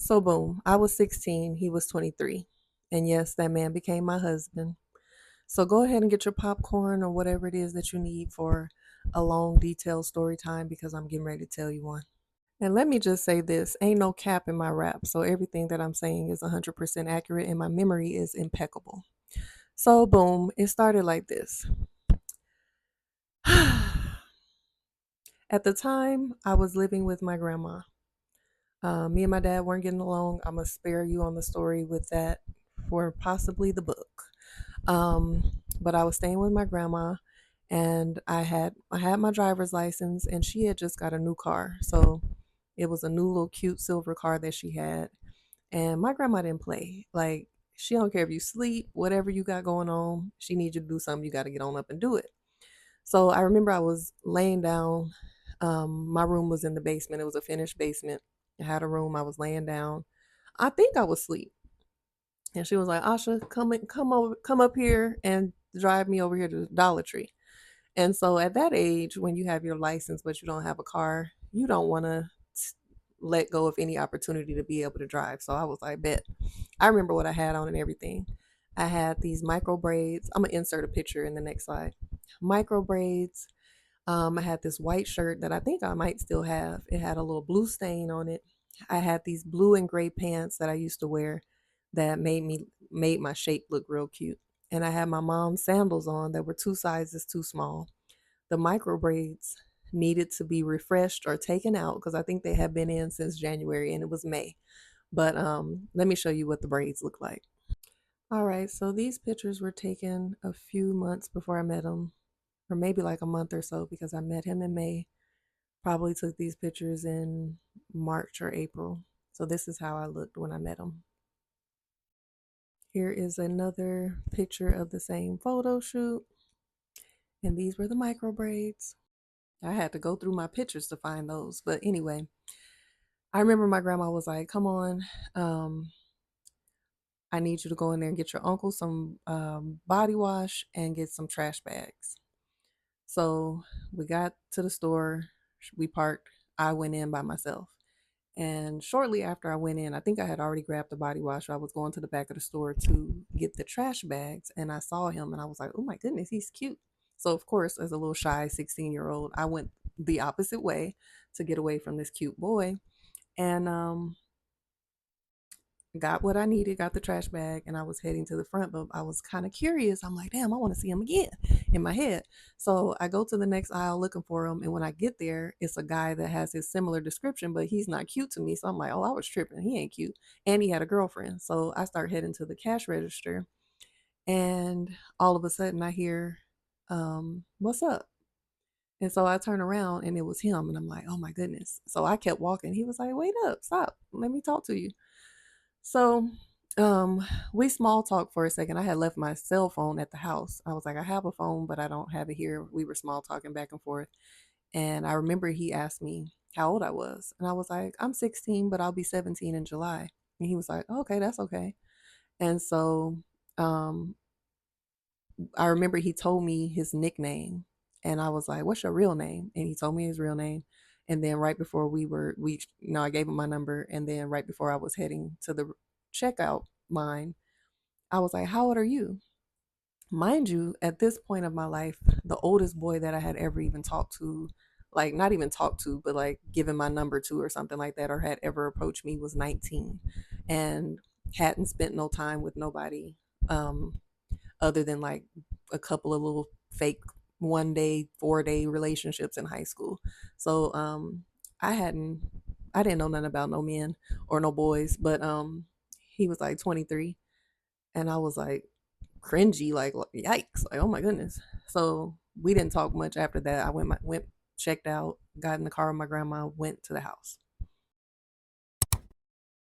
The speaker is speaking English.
So, boom, I was 16, he was 23. And yes, that man became my husband. So, go ahead and get your popcorn or whatever it is that you need for a long, detailed story time because I'm getting ready to tell you one. And let me just say this, ain't no cap in my rap. So, everything that I'm saying is 100% accurate and my memory is impeccable. So, boom, it started like this. At the time, I was living with my grandma. Me and my dad weren't getting along. I'm gonna spare you on the story with that for possibly the book. But I was staying with my grandma, and I had my driver's license, and she had just got a new car, so it was a new little cute silver car that she had. And my grandma didn't play. Like she don't care if you sleep, whatever you got going on. She needs you to do something. You got to get on up and do it. So I remember I was laying down. My room was in the basement. It was a finished basement. I had a room. I was laying down. I think I was asleep. And she was like, Asha, come up here and drive me over here to the Dollar Tree. And so at that age, when you have your license but you don't have a car, you don't want to let go of any opportunity to be able to drive. So I was like, bet. I remember what I had on and everything. I had these micro braids. I'm gonna insert a picture in the next slide. Micro braids. I had this white shirt that I think I might still have. It had a little blue stain on it. I had these blue and gray pants that I used to wear that made my shape look real cute. And I had my mom's sandals on that were two sizes too small. The micro braids needed to be refreshed or taken out because I think they had been in since January and it was May. But let me show you what the braids look like. All right, so these pictures were taken a few months before I met him, or maybe like a month or so because I met him in May. Probably took these pictures in March or April. So this is how I looked when I met him. Here is another picture of the same photo shoot. And these were the micro braids. I had to go through my pictures to find those. But anyway, I remember my grandma was like, come on, um, I need you to go in there and get your uncle some body wash and get some trash bags. So we got to the store, we parked, I went in by myself. And shortly after I went in, I think I had already grabbed the body wash. I was going to the back of the store to get the trash bags, and I saw him, and I was like, "Oh my goodness, he's cute." So of course, as a little shy 16-year-old, I went the opposite way to get away from this cute boy, and got what I needed, got the trash bag, and I was heading to the front, but I was kind of curious. I'm like, damn, I want to see him again in my head. So I go to the next aisle looking for him. And when I get there, it's a guy that has his similar description, but he's not cute to me. So I'm like, oh, I was tripping. He ain't cute. And he had a girlfriend. So I start heading to the cash register. And all of a sudden I hear, what's up? And so I turn around and it was him. And I'm like, oh my goodness. So I kept walking. He was like, wait up, stop. Let me talk to you. So, we small talked for a second. I had left my cell phone at the house. I was like, I have a phone, but I don't have it here. We were small talking back and forth. And I remember he asked me how old I was. And I was like, I'm 16, but I'll be 17 in July. And he was like, oh, okay, that's okay. And so, um, I remember he told me his nickname. And I was like, what's your real name? And he told me his real name. And then right before I gave him my number. And then right before I was heading to the checkout line, I was like, how old are you? Mind you, at this point of my life, the oldest boy that I had ever even talked to, like not even talked to, but like given my number to or something like that, or had ever approached me was 19 and hadn't spent no time with nobody um, other than like a couple of little fake 1 day, 4 day relationships in high school. So I hadn't, I didn't know nothing about no men or no boys, but he was like 23 and I was like cringy, like yikes, like oh my goodness. So we didn't talk much after that. I went checked out, got in the car with my grandma, went to the house.